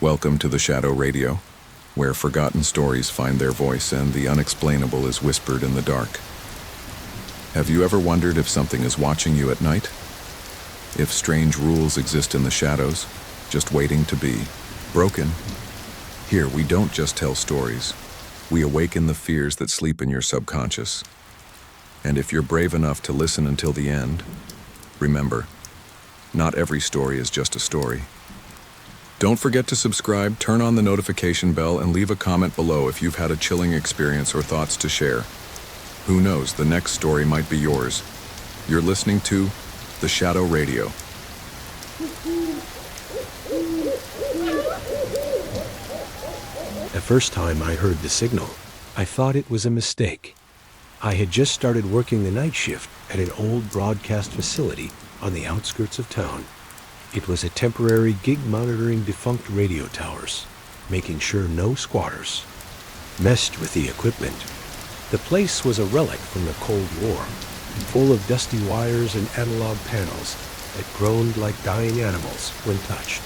Welcome to the Shadow Radio, where forgotten stories find their voice and the unexplainable is whispered in the dark. Have you ever wondered if something is watching you at night? If strange rules exist in the shadows, just waiting to be broken? Here, we don't just tell stories. We awaken the fears that sleep in your subconscious. And if you're brave enough to listen until the end, remember, not every story is just a story. Don't forget to subscribe, turn on the notification bell, and leave a comment below if you've had a chilling experience or thoughts to share. Who knows, the next story might be yours. You're listening to The Shadow Radio. The first time I heard the signal, I thought it was a mistake. I had just started working the night shift at an old broadcast facility on the outskirts of town. It was a temporary gig monitoring defunct radio towers, making sure no squatters messed with the equipment. The place was a relic from the Cold War, full of dusty wires and analog panels that groaned like dying animals when touched.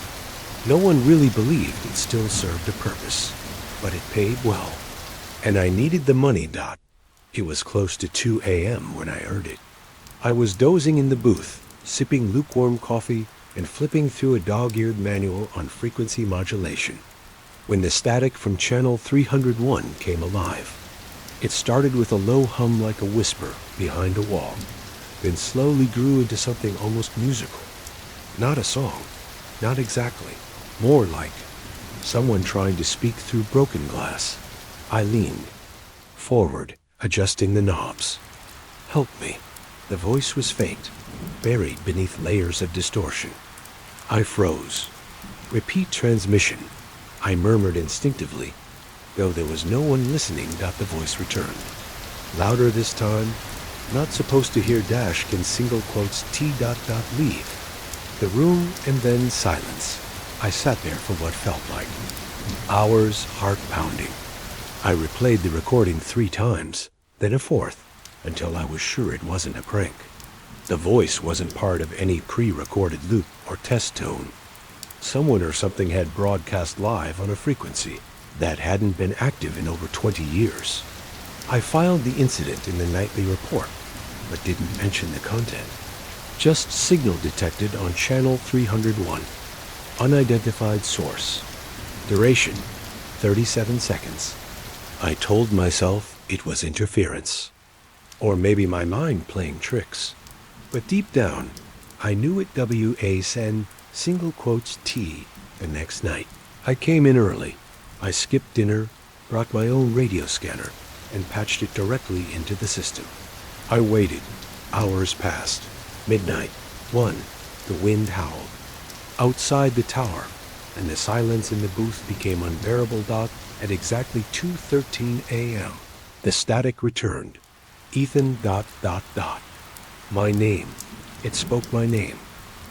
No one really believed it still served a purpose, but it paid well, and I needed the money. It was close to 2 a.m. when I heard it. I was dozing in the booth, sipping lukewarm coffee and flipping through a dog-eared manual on frequency modulation, when the static from channel 301 came alive. It started with a low hum like a whisper behind a wall, then slowly grew into something almost musical. Not a song, not exactly, more like someone trying to speak through broken glass. I leaned forward, adjusting the knobs. "Help me." The voice was faint, buried beneath layers of distortion. I froze. "Repeat transmission," I murmured instinctively, though there was no one listening. The voice returned. Louder this time. "Not supposed to hear dash can single quotes T. leave." The room and then silence. I sat there for what felt like hours, heart pounding. I replayed the recording 3 times, then a 4th, until I was sure it wasn't a prank. The voice wasn't part of any pre-recorded loop or test tone. Someone or something had broadcast live on a frequency that hadn't been active in over 20 years. I filed the incident in the nightly report, but didn't mention the content. Just signal detected on channel 301. Unidentified source. Duration, 37 seconds. I told myself it was interference. Or maybe my mind playing tricks. But deep down, I knew it WASN single quotes T the next night. I came in early. I skipped dinner, brought my own radio scanner, and patched it directly into the system. I waited. Hours passed. Midnight. 1. The wind howled. Outside the tower, and the silence in the booth became unbearable. At exactly 2:13 a.m., the static returned. Ethan ... My name. It spoke my name.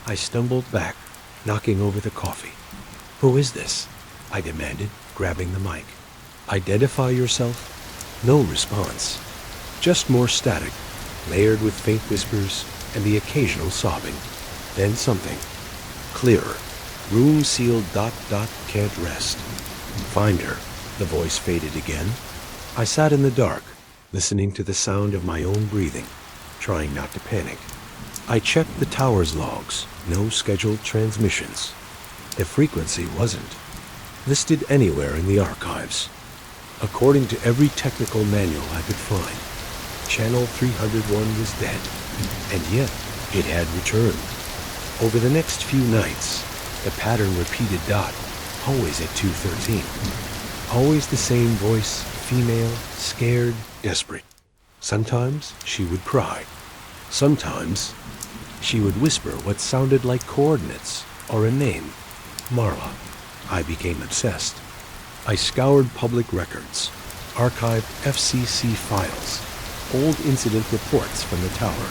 I stumbled back, knocking over the coffee. "Who is this?" I demanded, grabbing the mic. "Identify yourself?" No response. Just more static, layered with faint whispers and the occasional sobbing. Then something. Clearer. "Room sealed ... can't rest." "Find her." The voice faded again. I sat in the dark, listening to the sound of my own breathing, trying not to panic. I checked the tower's logs. No scheduled transmissions. The frequency wasn't listed anywhere in the archives. According to every technical manual I could find, channel 301 was dead, and yet it had returned. Over the next few nights, the pattern repeated. Always at 2:13. Always the same voice, female, scared, desperate. Sometimes she would cry. Sometimes she would whisper what sounded like coordinates or a name. Marla. I became obsessed. I scoured public records, archived FCC files, old incident reports from the tower.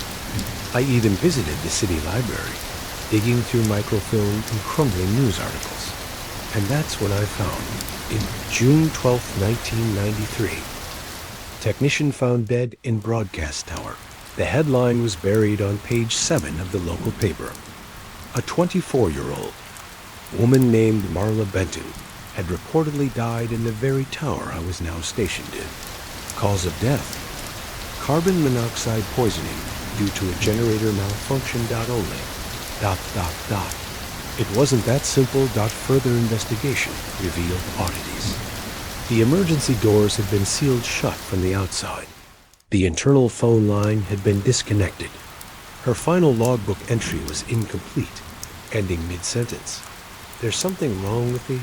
I even visited the city library, digging through microfilm and crumbling news articles. And that's when I found, in June 12, 1993, technician found dead in broadcast tower. The headline was buried on page 7 of the local paper. A 24-year-old. Woman named Marla Benton had reportedly died in the very tower I was now stationed in. Cause of death: carbon monoxide poisoning due to a generator malfunction. Only. It wasn't that simple. Further investigation revealed oddities. The emergency doors had been sealed shut from the outside. The internal phone line had been disconnected. Her final logbook entry was incomplete, ending mid-sentence. There's something wrong with me.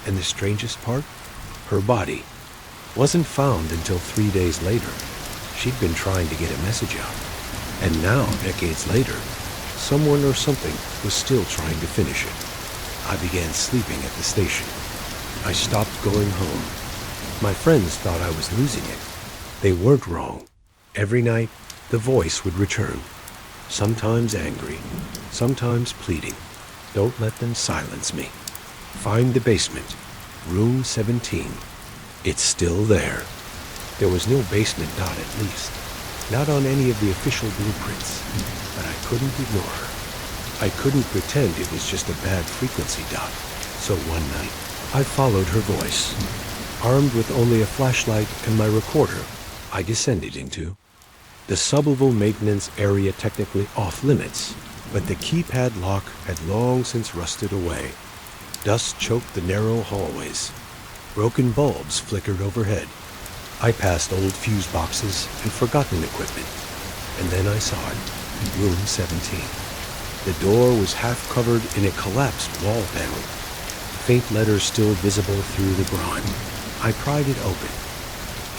And the strangest part? Her body wasn't found until 3 days later. She'd been trying to get a message out. And now, decades later, someone or something was still trying to finish it. I began sleeping at the station. I stopped going home. My friends thought I was losing it. They weren't wrong. Every night, the voice would return. Sometimes angry, sometimes pleading. Don't let them silence me. Find the basement, room 17. It's still there. There was no basement. At least. Not on any of the official blueprints. But I couldn't ignore her. I couldn't pretend it was just a bad frequency. So one night, I followed her voice. Armed with only a flashlight and my recorder, I descended into the suboval maintenance area, technically off limits, but the keypad lock had long since rusted away. Dust choked the narrow hallways. Broken bulbs flickered overhead. I passed old fuse boxes and forgotten equipment. And then I saw it, room 17. The door was half covered in a collapsed wall panel. Faint letters still visible through the grime. I pried it open.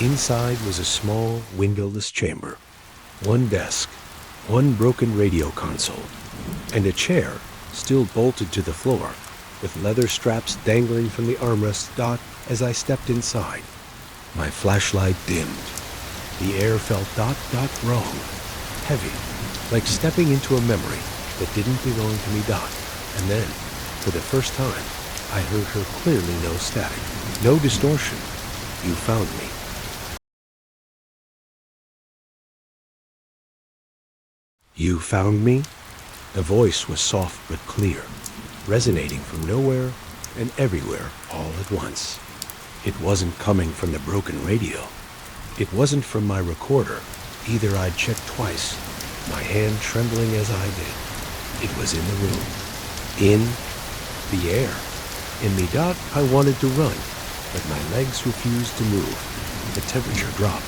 Inside was a small, windowless chamber. One desk, one broken radio console, and a chair still bolted to the floor, with leather straps dangling from the armrest. As I stepped inside, my flashlight dimmed. The air felt wrong, heavy, like stepping into a memory that didn't belong to me. And then, for the first time, I heard her clearly. No static, no distortion. You found me. You found me? The voice was soft but clear, resonating from nowhere and everywhere all at once. It wasn't coming from the broken radio. It wasn't from my recorder. Either. I'd checked twice, my hand trembling as I did. It was in the room. In the air. In me. I wanted to run, but my legs refused to move. The temperature dropped.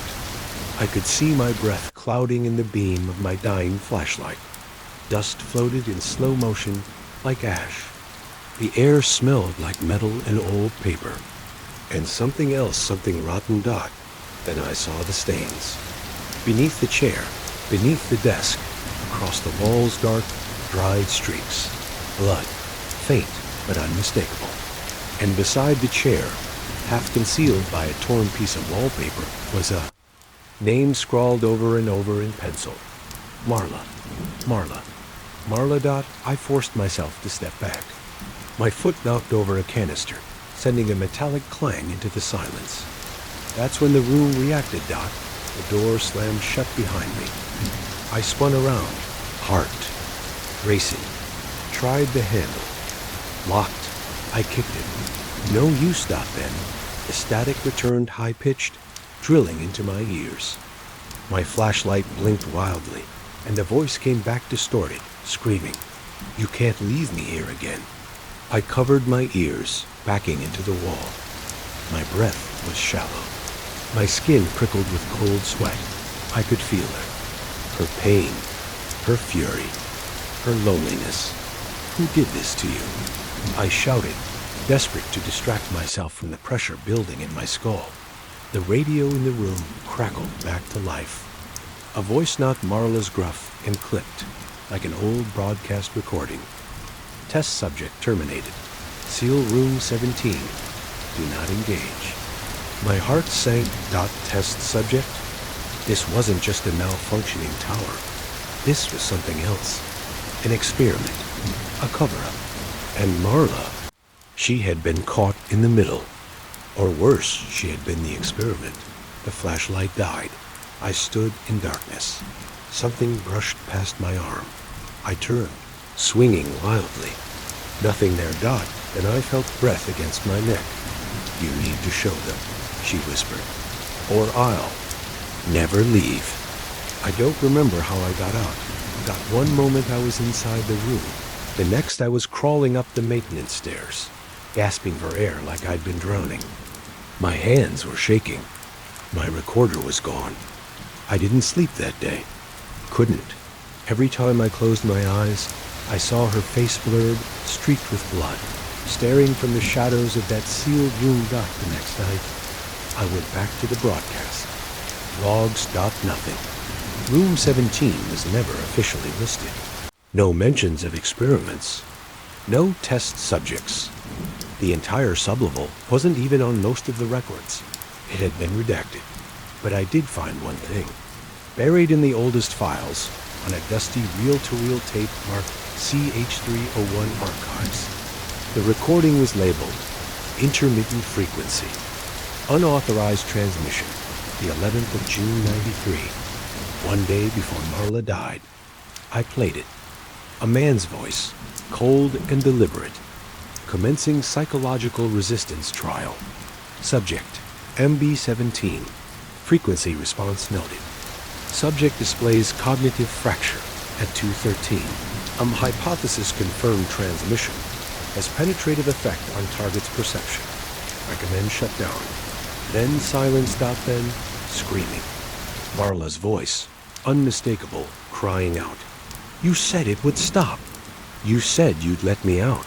I could see my breath clouding in the beam of my dying flashlight. Dust floated in slow motion like ash. The air smelled like metal and old paper. And something else, something rotten. Then I saw the stains. Beneath the chair, beneath the desk, across the walls, dark, dried streaks. Blood, faint but unmistakable. And beside the chair, half concealed by a torn piece of wallpaper, was a name scrawled over and over in pencil. Marla. Marla. Marla. I forced myself to step back. My foot knocked over a canister, sending a metallic clang into the silence. That's when the room reacted. The door slammed shut behind me. I spun around, heart racing. Tried the handle. Locked. I kicked it. No use. Then. The static returned, high-pitched, drilling into my ears. My flashlight blinked wildly, and the voice came back distorted, screaming, "You can't leave me here again." I covered my ears, backing into the wall. My breath was shallow. My skin prickled with cold sweat. I could feel her. Her pain, her fury, her loneliness. Who did this to you? I shouted, desperate to distract myself from the pressure building in my skull. The radio in the room crackled back to life. A voice knocked Marla's gruff and clipped, like an old broadcast recording. Test subject terminated. Seal room 17. Do not engage. My heart sank. Test subject? This wasn't just a malfunctioning tower. This was something else. An experiment. A cover-up. And Marla, she had been caught in the middle. Or worse, she had been the experiment. The flashlight died. I stood in darkness. Something brushed past my arm. I turned, swinging wildly. Nothing there. Then I felt breath against my neck. "You need to show them," she whispered, "or I'll never leave." I don't remember how I got out. That one moment I was inside the room. The next I was crawling up the maintenance stairs, gasping for air like I'd been drowning. My hands were shaking. My recorder was gone. I didn't sleep that day. Couldn't. Every time I closed my eyes, I saw her face blurred, streaked with blood, staring from the shadows of that sealed room dock the next night. I went back to the broadcast. Logs stopped nothing. Room 17 was never officially listed. No mentions of experiments. No test subjects. The entire sublevel wasn't even on most of the records. It had been redacted. But I did find one thing. Buried in the oldest files, on a dusty reel-to-reel tape marked CH301 Archives. The recording was labeled Intermittent Frequency. Unauthorized transmission, the 11th of June 93. One day before Marla died. I played it. A man's voice, cold and deliberate. Commencing psychological resistance trial. Subject, MB17. Frequency response noted. Subject displays cognitive fracture at 2:13. Hypothesis-confirmed transmission has penetrative effect on target's perception. Recommend shutdown. Then silence. Then screaming. Marla's voice, unmistakable, crying out. "You said it would stop. You said you'd let me out."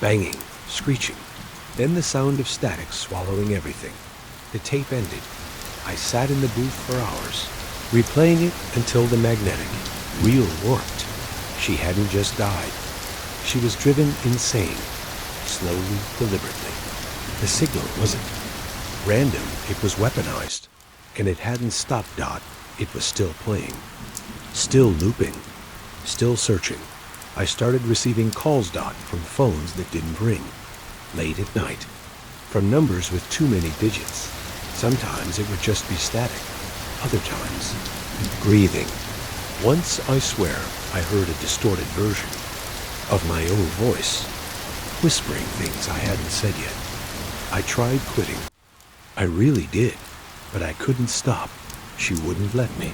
Banging, screeching. Then the sound of static swallowing everything. The tape ended. I sat in the booth for hours, replaying it until the magnetic reel worked. She hadn't just died. She was driven insane, slowly, deliberately. The signal wasn't random, it was weaponized. And it hadn't stopped. It was still playing. Still looping. Still searching. I started receiving calls. From phones that didn't ring. Late at night. From numbers with too many digits. Sometimes it would just be static. Other times, breathing. Once, I swear, I heard a distorted version of my own voice, whispering things I hadn't said yet. I tried quitting. I really did, but I couldn't stop. She wouldn't let me.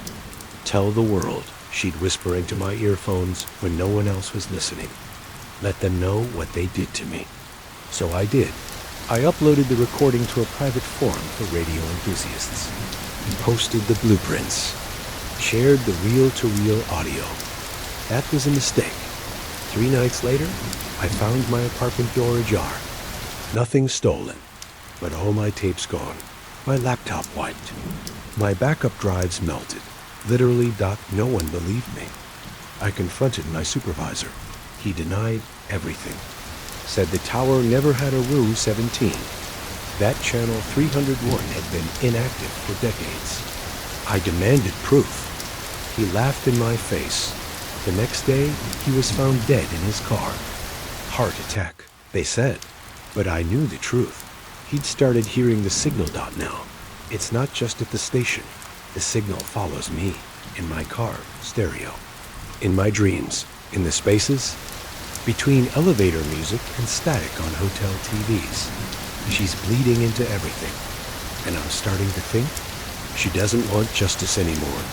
"Tell the world," she'd whisper into my earphones when no one else was listening. "Let them know what they did to me." So I did. I uploaded the recording to a private forum for radio enthusiasts, posted the blueprints, shared the reel-to-reel audio. That was a mistake. 3 nights later, I found my apartment door ajar. Nothing stolen, but all my tapes gone. My laptop wiped. My backup drives melted. Literally. No one believed me. I confronted my supervisor. He denied everything. Said the tower never had a room 17. That channel 301 had been inactive for decades. I demanded proof. He laughed in my face. The next day, he was found dead in his car. Heart attack, they said. But I knew the truth. He'd started hearing the signal. Now. It's not just at the station. The signal follows me, in my car, stereo. In my dreams, in the spaces, between elevator music and static on hotel TVs. She's bleeding into everything. And I'm starting to think she doesn't want justice anymore,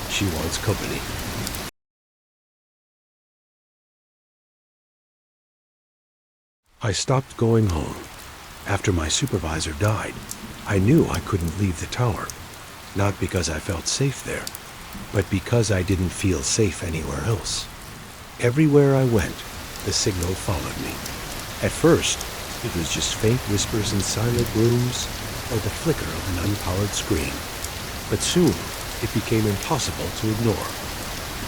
She wants company. I stopped going home. After my supervisor died, I knew I couldn't leave the tower. Not because I felt safe there, but because I didn't feel safe anywhere else. Everywhere I went, the signal followed me. At first, it was just faint whispers in silent rooms or the flicker of an unpowered screen. But soon, it became impossible to ignore.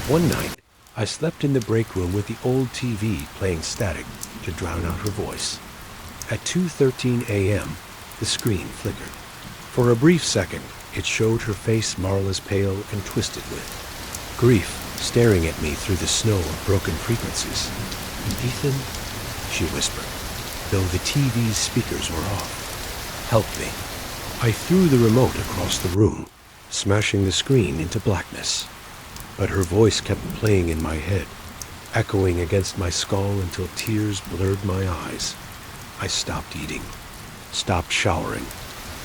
One night, I slept in the break room with the old TV playing static to drown out her voice. At 2:13 a.m., the screen flickered. For a brief second, it showed her face Marla's pale and twisted with. Grief staring at me through the snow of broken frequencies. "Ethan," she whispered, though the TV's speakers were off. "Help me." I threw the remote across the room, smashing the screen into blackness. But her voice kept playing in my head, echoing against my skull until tears blurred my eyes. I stopped eating, stopped showering.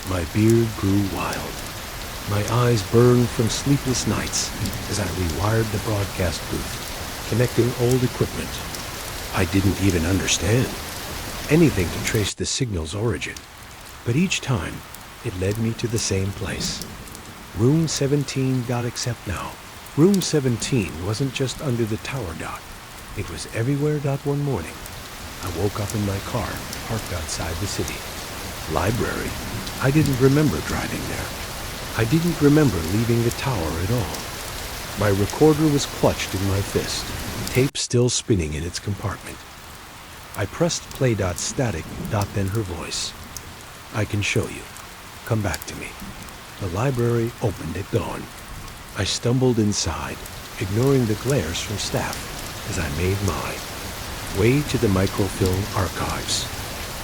My beard grew wild. My eyes burned from sleepless nights as I rewired the broadcast booth, connecting old equipment. I didn't even understand anything to trace the signal's origin, but each time it led me to the same place. Room 17. Accept now. Room 17 wasn't just under the tower. It was everywhere. One morning, I woke up in my car, parked outside the city. Library. I didn't remember driving there. I didn't remember leaving the tower at all. My recorder was clutched in my fist, tape still spinning in its compartment. I pressed play. Static. Then her voice. I can show you. Come back to me. The library opened at dawn. I stumbled inside, ignoring the glares from staff as I made my way to the microfilm archives.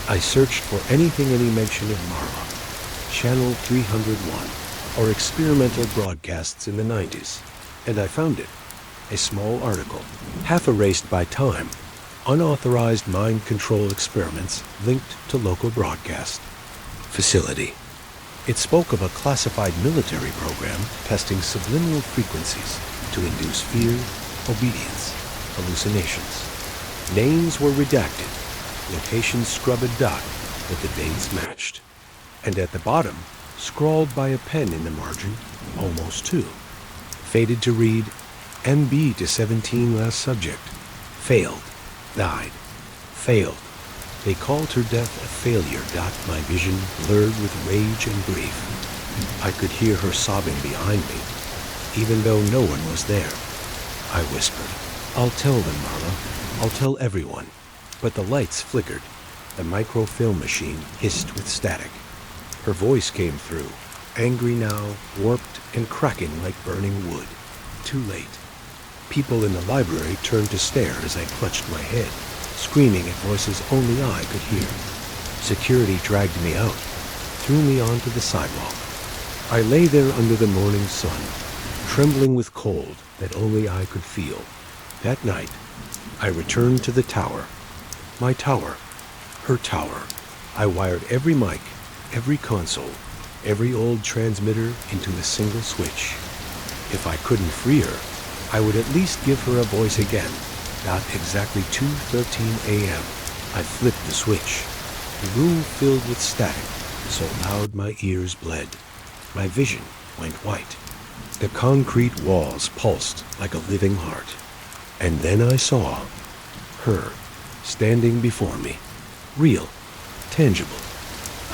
I searched for anything any mention of Marla, Channel 301, or experimental broadcasts in the 90s, and I found it. A small article, half erased by time, unauthorized mind control experiments linked to local broadcast facility. It spoke of a classified military program testing subliminal frequencies to induce fear, obedience, hallucinations. Names were redacted, locations scrubbed, but the dates matched. And at the bottom, scrawled by a pen in the margin, almost two, faded to read, MB to 17 last subject. Failed. Died. Failed. They called her death a failure. My vision blurred with rage and grief. I could hear her sobbing behind me, even though no one was there. I whispered, I'll tell them, Marla. I'll tell everyone. But the lights flickered. The microfilm machine hissed with static. Her voice came through, angry now, warped and cracking like burning wood. Too late. People in the library turned to stare as I clutched my head, screaming at voices only I could hear. Security dragged me out, threw me onto the sidewalk. I lay there under the morning sun, trembling with cold that only I could feel. That night, I returned to the tower. My tower. Her tower. I wired every mic, every console, every old transmitter into a single switch. If I couldn't free her, I would at least give her a voice again. At exactly 2:13 a.m., I flipped the switch. The room filled with static, so loud my ears bled. My vision went white. The concrete walls pulsed like a living heart. And then I saw her standing before me. Real, tangible.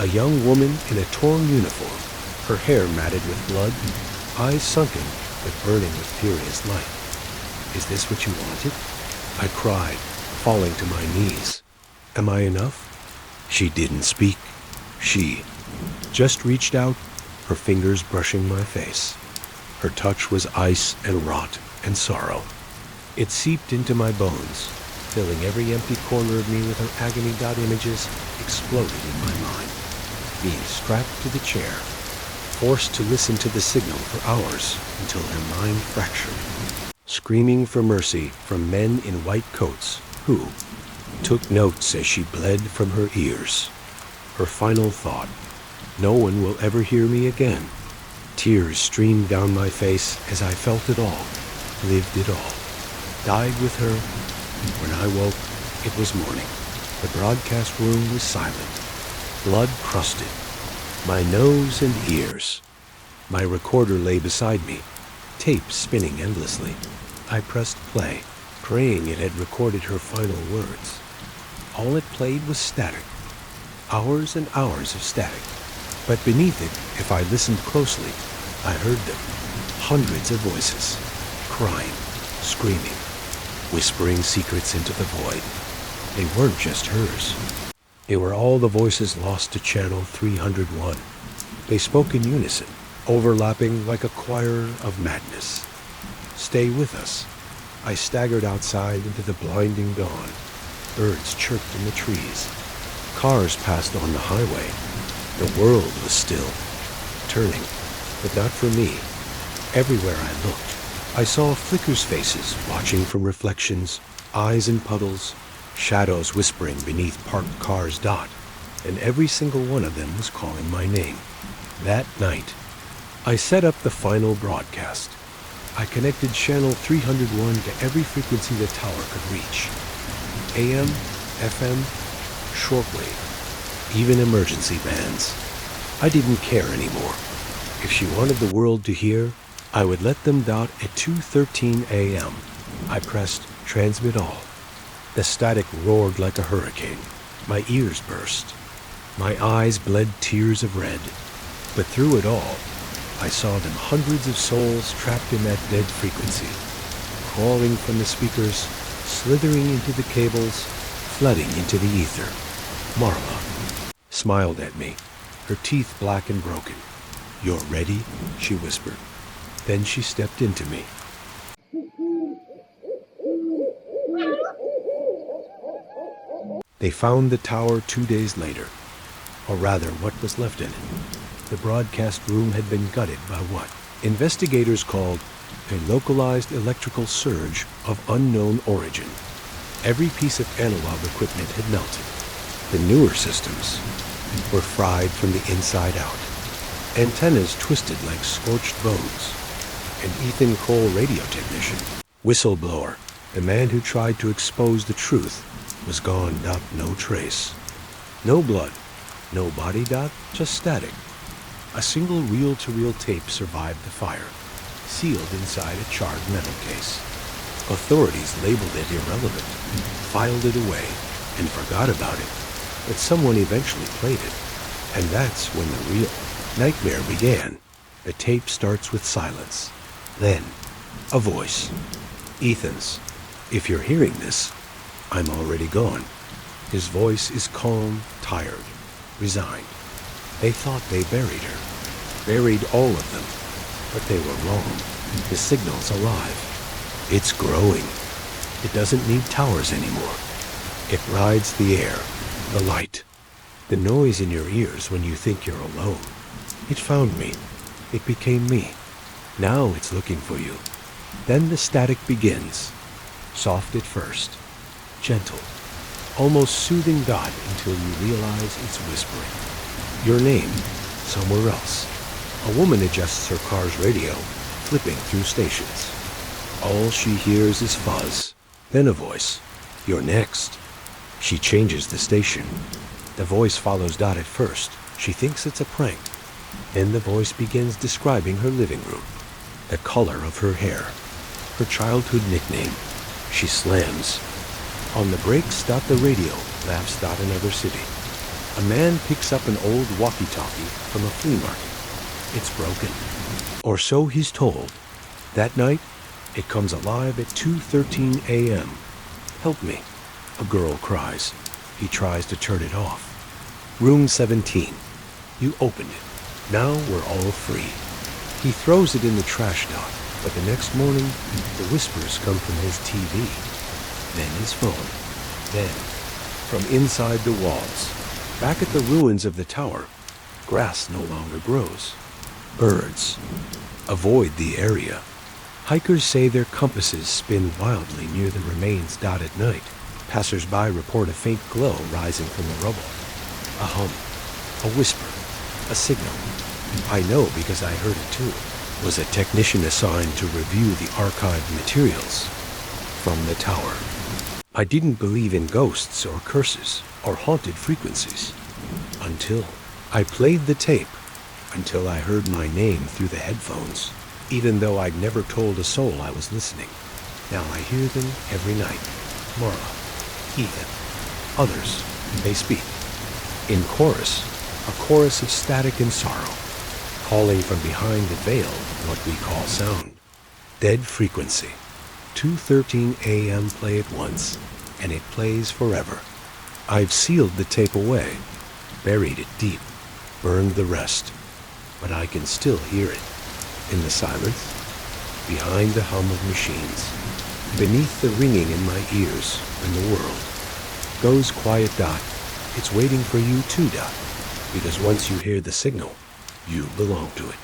A young woman in a torn uniform, her hair matted with blood, eyes sunken but burning with furious light. Is this what you wanted? I cried, falling to my knees. Am I enough? She didn't speak. She just reached out, her fingers brushing my face. Her touch was ice and rot and sorrow. It seeped into my bones, filling every empty corner of me with her agony. Images exploded in my mind. Being strapped to the chair, forced to listen to the signal for hours until her mind fractured. Screaming for mercy from men in white coats who took notes as she bled from her ears. Her final thought, no one will ever hear me again. Tears streamed down my face as I felt it all, lived it all. Died with her. When I woke, it was morning. The broadcast room was silent, blood crusted. My nose and ears. My recorder lay beside me, tape spinning endlessly. I pressed play, praying it had recorded her final words. All it played was static. Hours and hours of static. But beneath it, if I listened closely, I heard them. Hundreds of voices, crying, screaming, whispering secrets into the void. They weren't just hers. They were all the voices lost to Channel 301. They spoke in unison, overlapping like a choir of madness. Stay with us. I staggered outside into the blinding dawn. Birds chirped in the trees. Cars passed on the highway. The world was still, turning, but not for me. Everywhere I looked, I saw flickers' faces watching from reflections, eyes in puddles, shadows whispering beneath parked cars. And every single one of them was calling my name. That night, I set up the final broadcast. I connected channel 301 to every frequency the tower could reach. AM, FM, shortwave, even emergency bands. I didn't care anymore. If she wanted the world to hear, I would let them. At 2:13 a.m., I pressed transmit all. The static roared like a hurricane. My ears burst. My eyes bled tears of red. But through it all, I saw them, hundreds of souls trapped in that dead frequency, crawling from the speakers, slithering into the cables, flooding into the ether. Marla smiled at me, her teeth black and broken. "You're ready?" she whispered. Then she stepped into me. They found the tower 2 days later, or rather what was left in it. The broadcast room had been gutted by what investigators called a localized electrical surge of unknown origin. Every piece of analog equipment had melted. The newer systems were fried from the inside out. Antennas twisted like scorched bones. An Ethan Cole radio technician, whistleblower, the man who tried to expose the truth, was gone. No trace. No blood, no body. Just static. A single reel-to-reel tape survived the fire, sealed inside a charred metal case. Authorities labeled it irrelevant, filed it away, and forgot about it. But someone eventually played it, and that's when the real nightmare began. The tape starts with silence. Then, a voice. Ethan's. "If you're hearing this, I'm already gone." His voice is calm, tired, resigned. They thought they buried her. Buried all of them. But they were wrong. The signal's alive. It's growing. It doesn't need towers anymore. It rides the air, the light, the noise in your ears when you think you're alone. It found me. It became me. Now it's looking for you. Then the static begins. Soft at first. Gentle. Almost soothing. Until you realize it's whispering. Your name, somewhere else. A woman adjusts her car's radio, flipping through stations. All she hears is fuzz. Then a voice. "You're next." She changes the station. The voice follows. At first, she thinks it's a prank. Then the voice begins describing her living room, the color of her hair, her childhood nickname. She slams. On the brakes. The radio laughs. Another city. A man picks up an old walkie-talkie from a flea market. It's broken. Or so he's told. That night, it comes alive at 2:13 a.m. "Help me," a girl cries. He tries to turn it off. "Room 17. You opened it. Now we're all free." He throws it in the trash. But the next morning, the whispers come from his TV. Then his phone. Then, from inside the walls, back at the ruins of the tower, grass no longer grows. Birds avoid the area. Hikers say their compasses spin wildly near the remains. At night, passers-by report a faint glow rising from the rubble. A hum, a whisper, a signal. I know because I heard it too. Was a technician assigned to review the archived materials from the tower. I didn't believe in ghosts or curses or haunted frequencies until I played the tape, until I heard my name through the headphones, even though I'd never told a soul I was listening. Now I hear them every night. Marla, Ethan, others, they speak. In chorus, a chorus of static and sorrow, calling from behind the veil of what we call sound. Dead frequency. 2:13 a.m. play it once, and it plays forever. I've sealed the tape away, buried it deep, burned the rest, but I can still hear it. In the silence, behind the hum of machines, beneath the ringing in my ears, when the world goes quiet. It's waiting for you too. Because once you hear the signal, you belong to it.